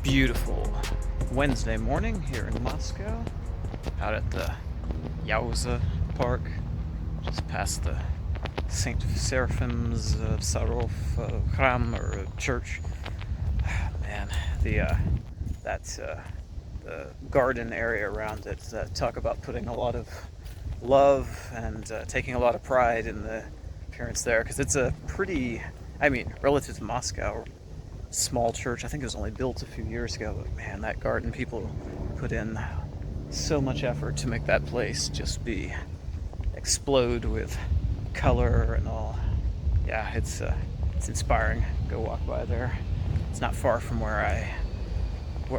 beautiful Wednesday morning here in Moscow, out at the Yauza Park, just past the St. Seraphim's Sarov Khram, or church. Man, the garden area around it, talk about putting a lot of love and taking a lot of pride in the appearance there, because it's a pretty, relative to Moscow, small church. I think it was only built a few years ago, but man, that garden, people put in so much effort to make that place just explode with color and all. Yeah, it's inspiring. Go walk by there. It's not far from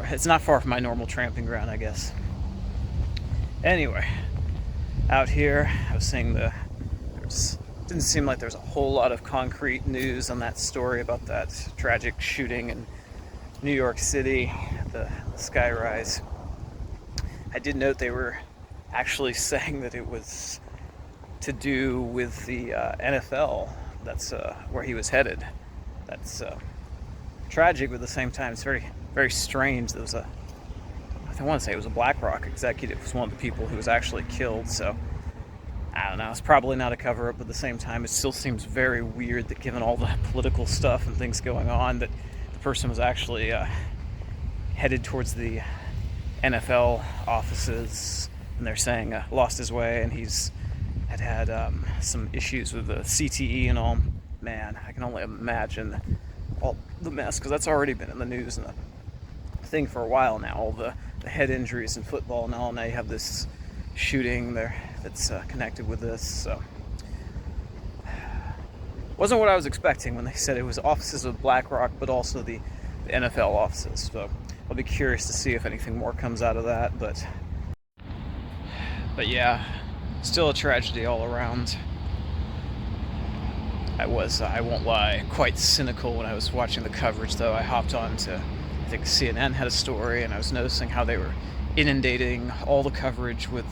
it's not far from my normal tramping ground, I guess. Anyway, out here, I was saying didn't seem like there's a whole lot of concrete news on that story about that tragic shooting in New York City, the skyrise. I did note they were actually saying that it was to do with the NFL. That's where he was headed. That's tragic, but at the same time, it's very, very strange. There was I want to say it was a BlackRock executive, was one of the people who was actually killed. So I don't know. It's probably not a cover-up, but at the same time, it still seems very weird that, given all the political stuff and things going on, that the person was actually headed towards the NFL offices, and they're saying lost his way, and he's had some issues with the CTE and all. Man, I can only imagine all the mess, because that's already been in the news and a thing for a while now. All the head injuries in football and all. Now you have this shooting there that's connected with this. So wasn't what I was expecting when they said it was offices of BlackRock, but also the NFL offices. So I'll be curious to see if anything more comes out of that. But yeah, still a tragedy all around. I won't lie, quite cynical when I was watching the coverage, though. I hopped on to, I think CNN had a story, and I was noticing how they were inundating all the coverage with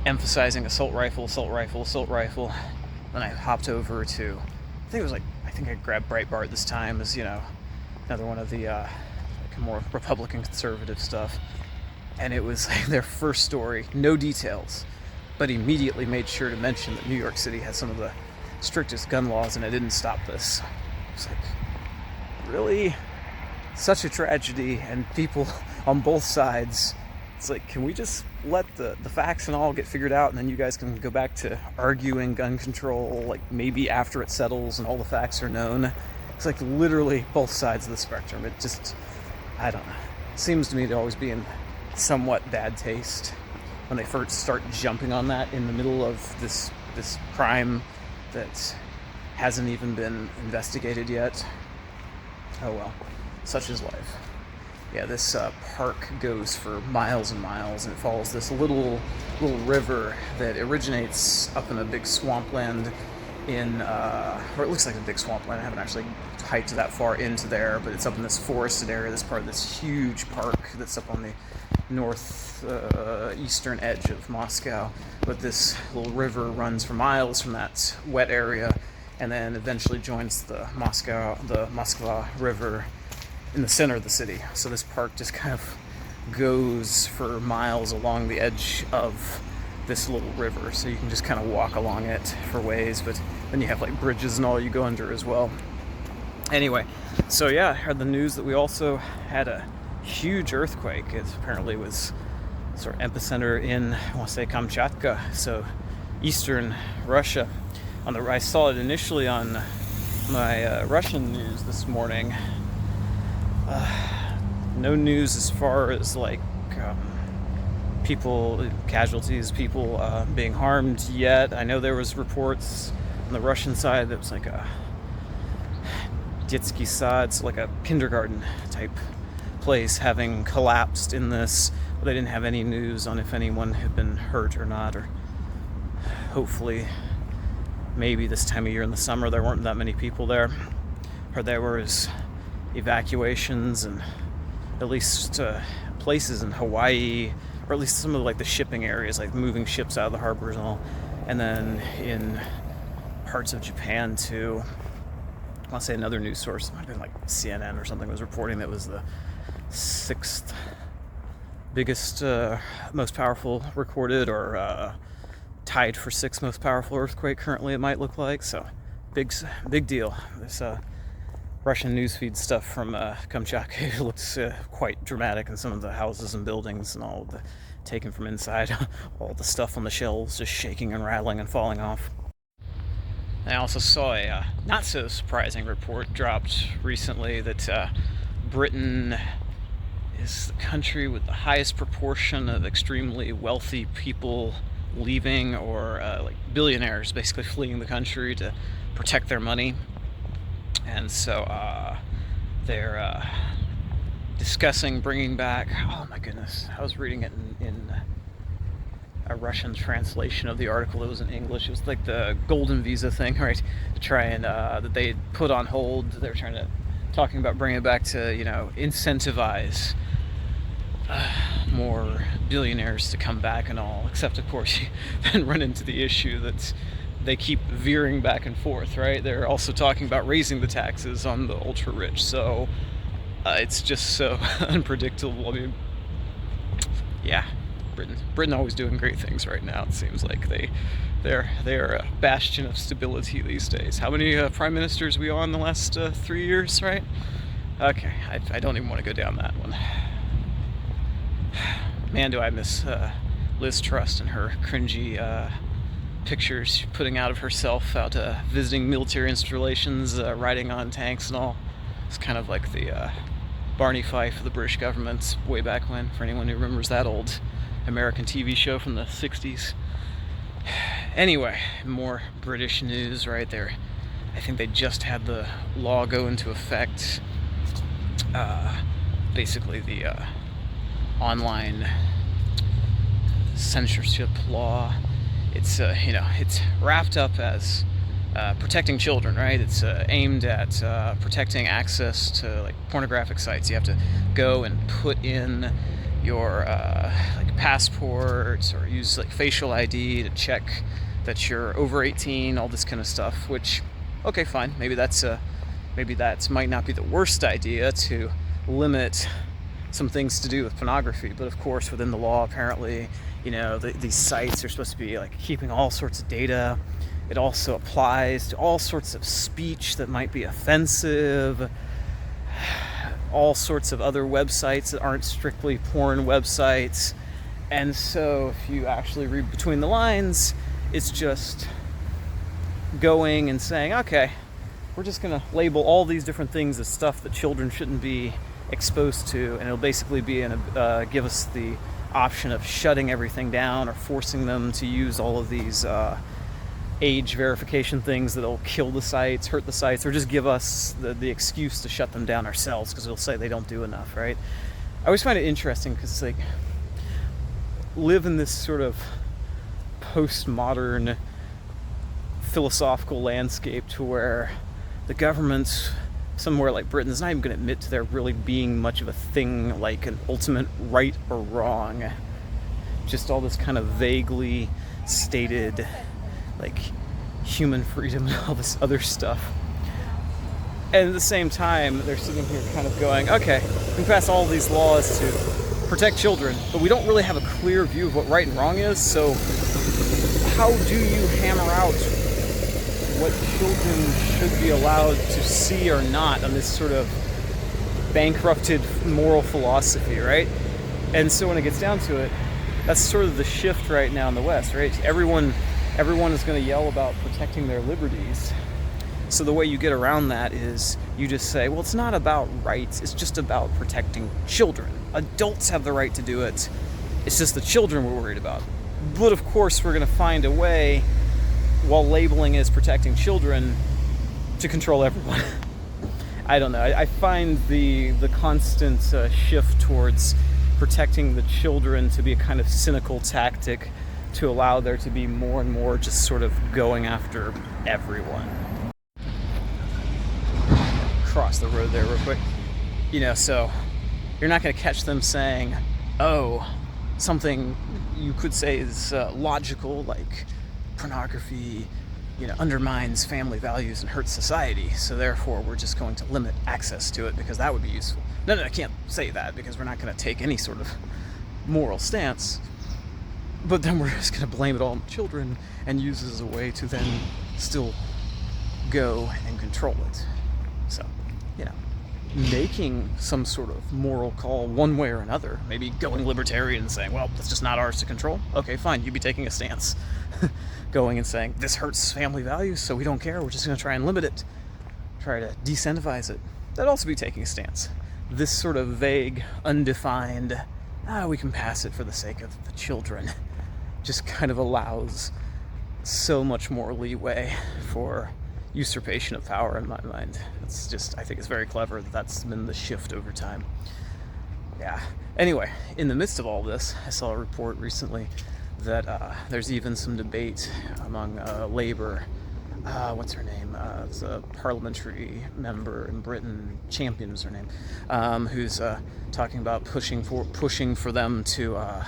emphasizing assault rifle. Then I hopped over to, I think I grabbed Breitbart this time, as, another one of the more Republican conservative stuff. And it was like their first story, no details, but immediately made sure to mention that New York City has some of the strictest gun laws, and it didn't stop this. It's like, really? Such a tragedy, and people on both sides, it's like, can we just let the facts and all get figured out, and then you guys can go back to arguing gun control, like maybe after it settles and all the facts are known? It's like literally both sides of the spectrum. It just, I don't know. It seems to me to always be in somewhat bad taste when they first start jumping on that in the middle of this crime that hasn't even been investigated yet. Oh well, such is life. Yeah, this park goes for miles and miles, and it follows this little river that originates up in a big swampland or it looks like a big swampland. I haven't actually hiked that far into there, but it's up in this forested area, this part of this huge park that's up on the eastern edge of Moscow. But this little river runs for miles from that wet area, and then eventually joins the Moskva River in the center of the city. So this park just kind of goes for miles along the edge of this little river, so you can just kind of walk along it for ways, but then you have like bridges and all you go under as well. Anyway, so yeah, I heard the news that we also had a huge earthquake. It apparently was sort of epicenter in, I want to say, Kamchatka, so eastern Russia. I saw it initially on my Russian news this morning. No news as far as like casualties, people being harmed yet. I know there was reports on the Russian side that was like a Detsky Sad, so like a kindergarten type place, having collapsed in this, but they didn't have any news on if anyone had been hurt or not. Or hopefully, maybe this time of year in the summer, there weren't that many people there, or there was evacuations and at least places in Hawaii, or at least some of like the shipping areas, like moving ships out of the harbors and all, and then in parts of Japan too. I want to say another news source, might have been like CNN or something, was reporting that was the 6th biggest, most powerful recorded, or tied for 6th most powerful earthquake currently, it might look like. So big deal. This Russian newsfeed stuff from Kamchatka looks quite dramatic, and some of the houses and buildings and all the taken from inside, all the stuff on the shelves just shaking and rattling and falling off. I also saw a not so surprising report dropped recently that Britain is the country with the highest proportion of extremely wealthy people leaving, or like billionaires basically fleeing the country to protect their money. And so they're discussing bringing back, oh my goodness, I was reading it in a Russian translation of the article. It was in English. It was like the golden visa thing, right? To try and that they put on hold. They were talking about bringing it back to, incentivize more billionaires to come back and all. Except, of course, you then run into the issue that they keep veering back and forth, right? They're also talking about raising the taxes on the ultra rich. So it's just so unpredictable. I mean, yeah. Britain always doing great things right now. It seems like they're a bastion of stability these days. How many prime ministers we on the last 3 years, right? Okay, I don't even want to go down that one. Man, do I miss Liz Truss and her cringy pictures she's putting out of herself out visiting military installations, riding on tanks and all. It's kind of like the Barney Fife of the British government way back when, for anyone who remembers that old American TV show from the 60s. Anyway, more British news right there. I think they just had the law go into effect. Basically the online censorship law. It's it's wrapped up as protecting children, right? It's aimed at protecting access to like pornographic sites. You have to go and put in your like passports, or use like facial ID to check that you're over 18, all this kind of stuff. Which, okay, fine. Maybe that might not be the worst idea to limit some things to do with pornography. But of course, within the law, apparently, these sites are supposed to be like keeping all sorts of data. It also applies to all sorts of speech that might be offensive, all sorts of other websites that aren't strictly porn websites. And so if you actually read between the lines, it's just going and saying, okay, we're just going to label all these different things as stuff that children shouldn't be exposed to, and it'll basically be give us the option of shutting everything down, or forcing them to use all of these age verification things that'll kill the sites, hurt the sites, or just give us the excuse to shut them down ourselves because they'll say they don't do enough, right? I always find it interesting because it's like, live in this sort of postmodern philosophical landscape to where the government somewhere like Britain is not even going to admit to there really being much of a thing like an ultimate right or wrong. Just all this kind of vaguely stated like human freedom and all this other stuff. And at the same time, they're sitting here kind of going, okay, we pass all these laws to protect children, but we don't really have a clear view of what right and wrong is. So how do you hammer out what children should be allowed to see or not on this sort of bankrupted moral philosophy, right? And so when it gets down to it, that's sort of the shift right now in the West, right? Everyone is going to yell about protecting their liberties. So the way you get around that is you just say, well, it's not about rights, it's just about protecting children. Adults have the right to do it. It's just the children we're worried about. But of course, we're going to find a way, while labeling it as protecting children, to control everyone. I don't know. I find the constant shift towards protecting the children to be a kind of cynical tactic to allow there to be more and more just sort of going after everyone. Cross the road there real quick. So you're not going to catch them saying, oh, something you could say is logical, like pornography, undermines family values and hurts society, so therefore we're just going to limit access to it because that would be useful. No, I can't say that because we're not going to take any sort of moral stance. But then we're just going to blame it all on the children and use it as a way to then still go and control it. So, making some sort of moral call one way or another, maybe going libertarian and saying, well, that's just not ours to control. Okay, fine, you be taking a stance. Going and saying, this hurts family values, so we don't care, we're just going to try and limit it, try to decentivize it. That'd also be taking a stance. This sort of vague, undefined, we can pass it for the sake of the children, just kind of allows so much more leeway for usurpation of power in my mind. It's just, I think it's very clever that that's been the shift over time. Yeah. Anyway, in the midst of all this, I saw a report recently that there's even some debate among Labour. What's her name? It's a parliamentary member in Britain, Champion is her name, who's talking about pushing for them to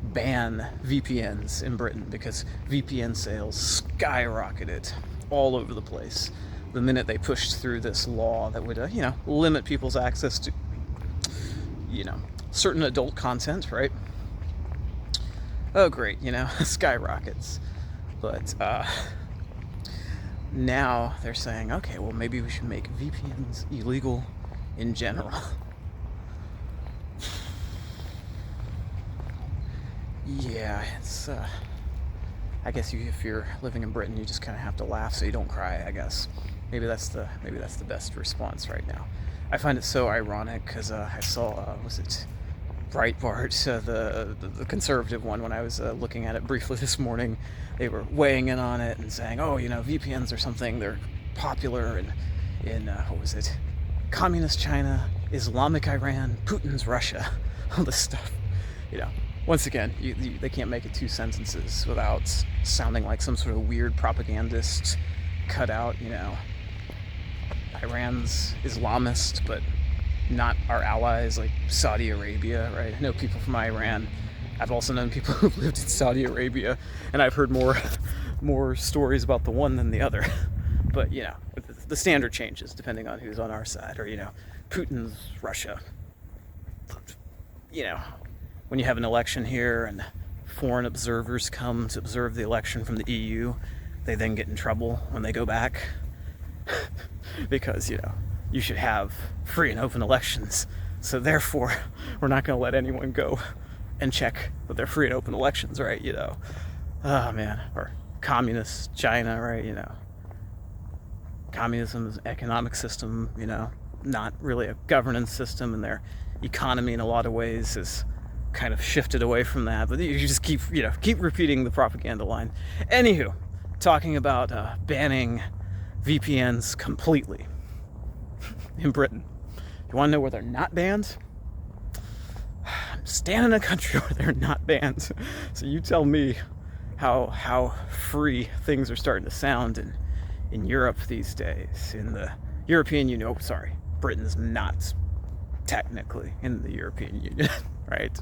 ban VPNs in Britain because VPN sales skyrocketed all over the place the minute they pushed through this law that would, limit people's access to, certain adult content, right? Oh, great, skyrockets. But now they're saying, okay, well, maybe we should make VPNs illegal in general. Yeah, it's, I guess if you're living in Britain, you just kind of have to laugh so you don't cry, I guess. Maybe that's the best response right now. I find it so ironic because I saw, was it Breitbart, the conservative one, when I was looking at it briefly this morning. They were weighing in on it and saying, oh, VPNs are something, they're popular in what was it, communist China, Islamic Iran, Putin's Russia, all this stuff. Once again, they can't make it two sentences without sounding like some sort of weird propagandist cutout, Iran's Islamist, but not our allies like Saudi Arabia, right? I know people from Iran. I've also known people who've lived in Saudi Arabia, and I've heard more stories about the one than the other. But, the standard changes depending on who's on our side, or, Putin's Russia. When you have an election here and foreign observers come to observe the election from the EU, they then get in trouble when they go back. Because, you should have free and open elections. So therefore, we're not going to let anyone go and check that they're free and open elections, right? Oh man, or communist China, right? Communism is an economic system, not really a governance system, and their economy in a lot of ways is kind of shifted away from that. But you just keep repeating the propaganda line. Anywho, talking about banning VPNs completely in Britain. You want to know where they're not banned? I'm standing in a country where they're not banned. So you tell me how free things are starting to sound in Europe these days. In the European Union, Britain's not technically in the European Union, right?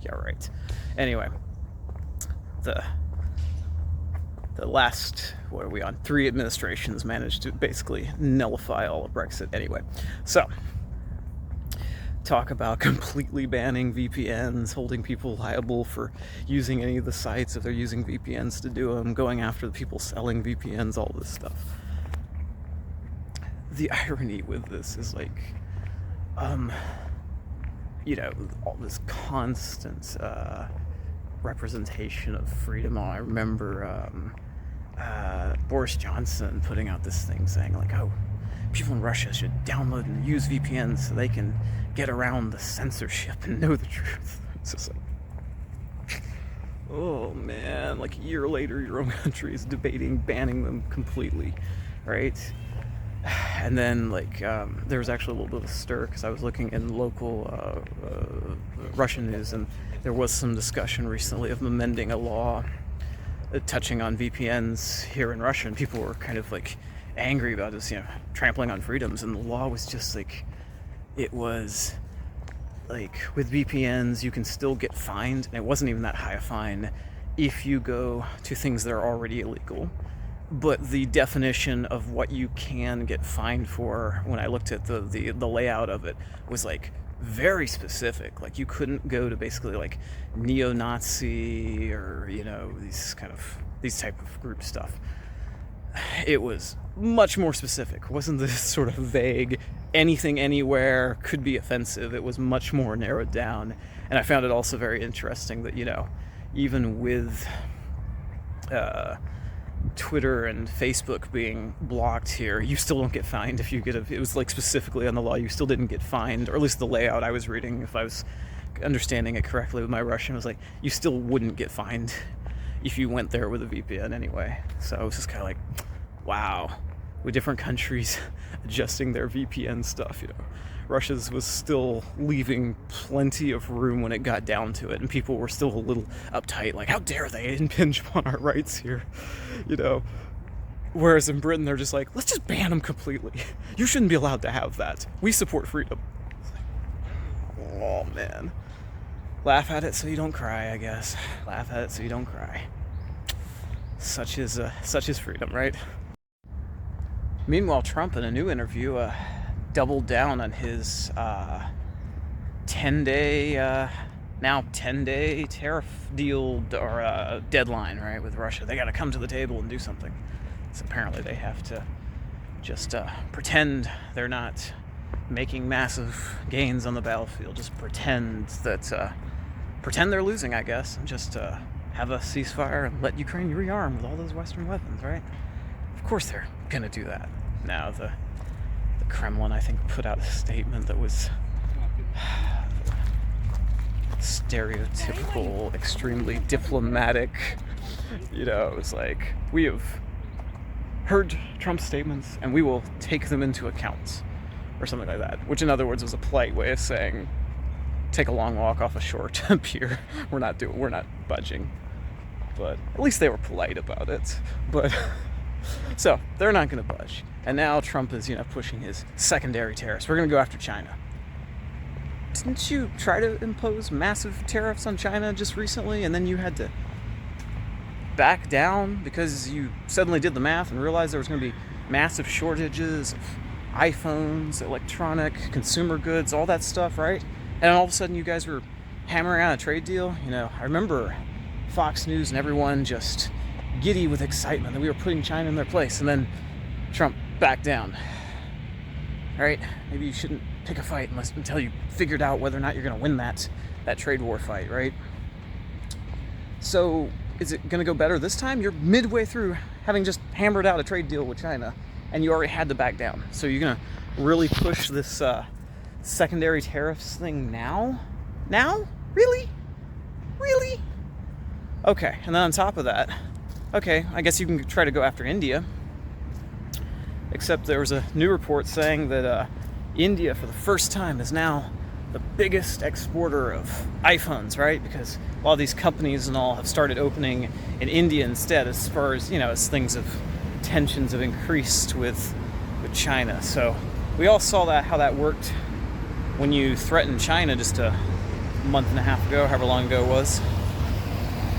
Yeah, right. Anyway, the last, what are we on? 3 administrations managed to basically nullify all of Brexit anyway. So, talk about completely banning VPNs, holding people liable for using any of the sites if they're using VPNs to do them, going after the people selling VPNs, all this stuff. The irony with this is all this constant representation of freedom. I remember Boris Johnson putting out this thing saying people in Russia should download and use VPNs so they can get around the censorship and know the truth. It's just oh man, a year later your own country is debating banning them completely, right? And then there was actually a little bit of a stir because I was looking in local Russian news, and there was some discussion recently of amending a law touching on VPNs here in Russia, and people were kind of angry about this, trampling on freedoms. And the law was just it was with VPNs you can still get fined, and it wasn't even that high a fine if you go to things that are already illegal, but the definition of what you can get fined for, when I looked at the layout of it, was like very specific. Like you couldn't go to basically like neo-Nazi or these type of group stuff. It was much more specific. It wasn't this sort of vague anything anywhere could be offensive. It was much more narrowed down. And I found it also very interesting that even with Twitter and Facebook being blocked here, you still don't get fined if you get it was like specifically on the law, you still didn't get fined, or at least the layout I was reading, if I was understanding it correctly with my Russian, was like you still wouldn't get fined if you went there with a VPN anyway. So it was just kind of like, wow, with different countries adjusting their VPN stuff, Russia's was still leaving plenty of room when it got down to it, and people were still a little uptight, like, how dare they impinge upon our rights here, Whereas in Britain, they're just like, let's just ban them completely. You shouldn't be allowed to have that. We support freedom. Oh, man. Laugh at it so you don't cry, I guess. Laugh at it so you don't cry. Such is freedom, right? Meanwhile, Trump, in a new interview, doubled down on his 10-day tariff deal or deadline, right, with Russia. They got to come to the table and do something. So apparently they have to just pretend they're not making massive gains on the battlefield. Just pretend they're losing, I guess, and just have a ceasefire and let Ukraine rearm with all those Western weapons, right? Of course they're going to do that. Now, the Kremlin, I think, put out a statement that was stereotypical, extremely diplomatic. It was like, we have heard Trump's statements and we will take them into account, or something like that, which in other words was a polite way of saying, take a long walk off a short pier. We're not budging. But at least they were polite about it. But so they're not going to budge. And now Trump is, pushing his secondary tariffs. We're going to go after China. Didn't you try to impose massive tariffs on China just recently, and then you had to back down because you suddenly did the math and realized there was going to be massive shortages of iPhones, electronic, consumer goods, all that stuff, right? And all of a sudden you guys were hammering out a trade deal. I remember Fox News and everyone just giddy with excitement that we were putting China in their place, and then Trump backed down. All right, maybe you shouldn't pick a fight until you figured out whether or not you're going to win that trade war fight, right? So is it going to go better this time? You're midway through having just hammered out a trade deal with China, and you already had to back down. So you're going to really push this secondary tariffs thing now? Now? Really? Okay, and then on top of that, okay, I guess you can try to go after India. Except there was a new report saying that India, for the first time, is now the biggest exporter of iPhones, right? Because a lot of these companies and all have started opening in India instead, as far as, as tensions have increased with China. So we all saw how that worked when you threatened China just a month and a half ago, however long ago it was.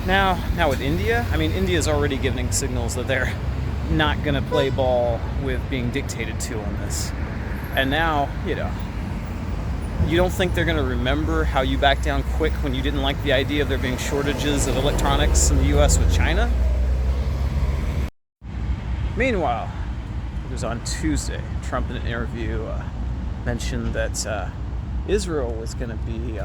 Now with India, India's already giving signals that they're not going to play ball with being dictated to on this. And now, you don't think they're going to remember how you backed down quick when you didn't like the idea of there being shortages of electronics in the U.S. with China? Meanwhile, it was on Tuesday, Trump in an interview mentioned that Israel was going to be,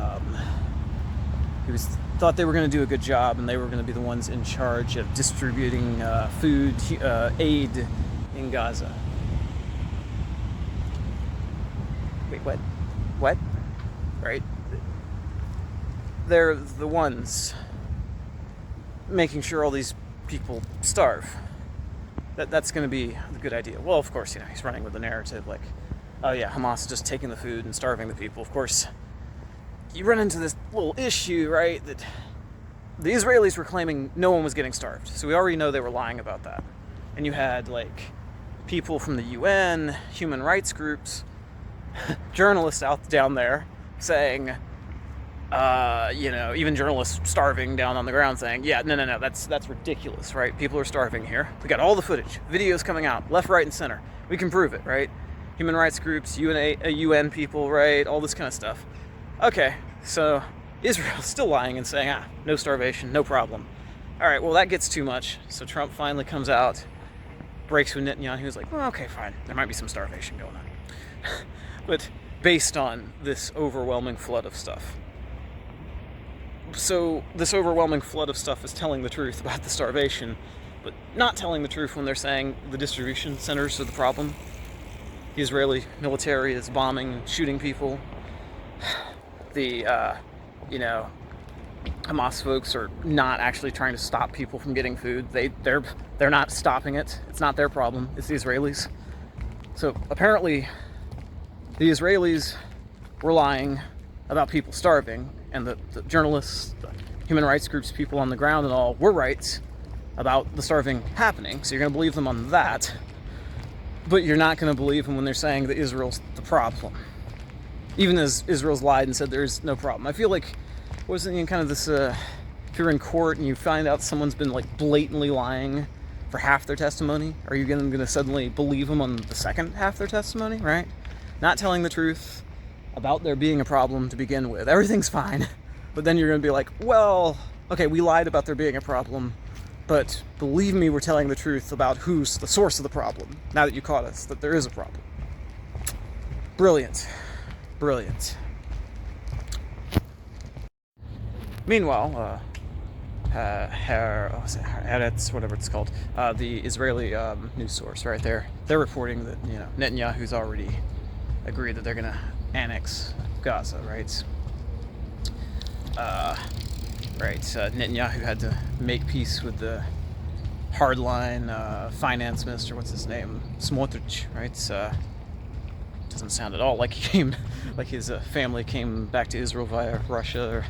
thought they were going to do a good job, and they were going to be the ones in charge of distributing food aid in Gaza. Wait, what? Right? They're the ones making sure all these people starve. That's going to be a good idea. Well, of course, he's running with the narrative like, oh yeah, Hamas is just taking the food and starving the people. Of course, you run into this little issue, right, that the Israelis were claiming no one was getting starved. So we already know they were lying about that. And you had, people from the UN, human rights groups, journalists down there saying, Even journalists starving down on the ground saying, yeah, no, that's ridiculous, right? People are starving here. We got all the footage, videos coming out, left, right, and center. We can prove it, right? Human rights groups, UN people, right? All this kind of stuff. Okay, so Israel's still lying and saying, no starvation, no problem. All right, well, that gets too much. So Trump finally comes out, breaks with Netanyahu, who's like, well, okay, fine. There might be some starvation going on. But based on this overwhelming flood of stuff. So this overwhelming flood of stuff is telling the truth about the starvation, but not telling the truth when they're saying the distribution centers are the problem. The Israeli military is bombing and shooting people. The, Hamas folks are not actually trying to stop people from getting food. They're not stopping it. It's not their problem. It's the Israelis. So apparently, the Israelis were lying about people starving, and the journalists, the human rights groups, people on the ground and all were right about the starving happening. So you're going to believe them on that, but you're not going to believe them when they're saying that Israel's the problem. Even as Israel's lied and said there's no problem. I feel like, wasn't in kind of this, if you're in court and you find out someone's been like blatantly lying for half their testimony, are you going to suddenly believe them on the second half of their testimony, right? Not telling the truth about there being a problem to begin with. Everything's fine. But then you're going to be like, well, okay, we lied about there being a problem, but believe me, we're telling the truth about who's the source of the problem, now that you caught us, that there is a problem. Brilliant. Brilliant. Meanwhile, Haaretz, whatever it's called, the Israeli news source right there, they're reporting that, Netanyahu's already agreed that they're going to annex Gaza, right? Netanyahu had to make peace with the hardline finance minister, what's his name? Smotrich, right? Doesn't sound at all like like his family came back to Israel via Russia or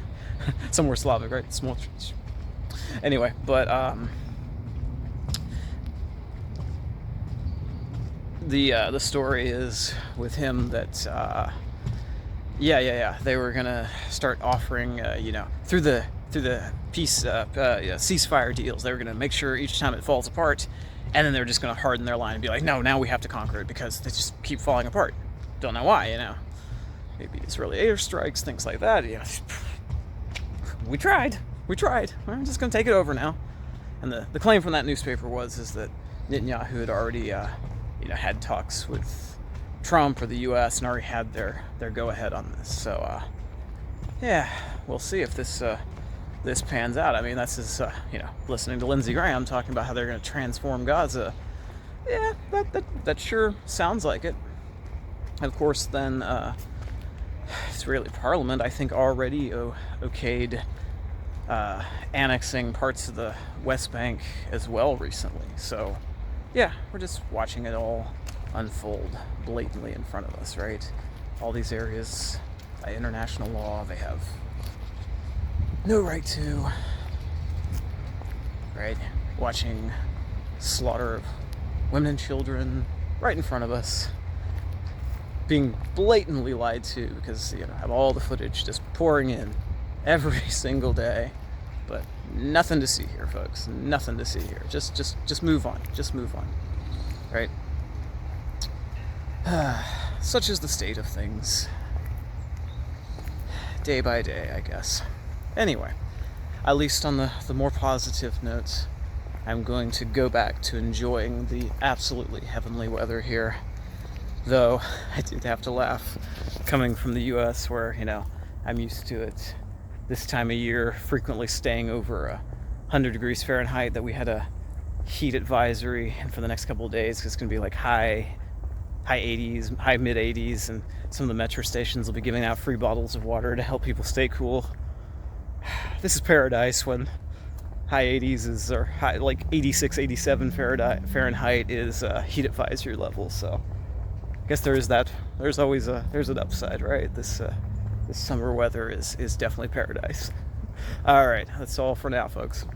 somewhere Slavic, right? Smotrich. Anyway, but the story is with him that they were gonna start offering through the peace ceasefire deals, they were gonna make sure each time it falls apart, and then they're just gonna harden their line and be like, no, now we have to conquer it because they just keep falling apart. Don't know why, maybe Israeli airstrikes, things like that. We tried. We're just gonna take it over now. And the claim from that newspaper is that Netanyahu had already had talks with Trump or the U.S. and already had their go-ahead on this. So we'll see if this pans out. I mean, that's his listening to Lindsey Graham talking about how they're going to transform Gaza. Yeah, that sure sounds like it. Of course, then Israeli Parliament, I think, already okayed annexing parts of the West Bank as well recently. So yeah, we're just watching it all unfold blatantly in front of us, right? All these areas, by international law, they have no right to, right? Watching slaughter of women and children right in front of us, being blatantly lied to because, have all the footage just pouring in every single day. But nothing to see here, folks. Nothing to see here. Just move on. Just move on. Right? Such is the state of things. Day by day, I guess. Anyway, at least on the more positive notes, I'm going to go back to enjoying the absolutely heavenly weather here. Though, I did have to laugh coming from the US where, I'm used to it this time of year, frequently staying over 100 degrees Fahrenheit, that we had a heat advisory for the next couple of days because it's going to be like high 80s, high mid 80s, and some of the metro stations will be giving out free bottles of water to help people stay cool. This is paradise when high 80s is, or high, like 86, 87 Fahrenheit is heat advisory level. So I guess there is that. There's always there's an upside, right? This summer weather is definitely paradise. All right, that's all for now, folks.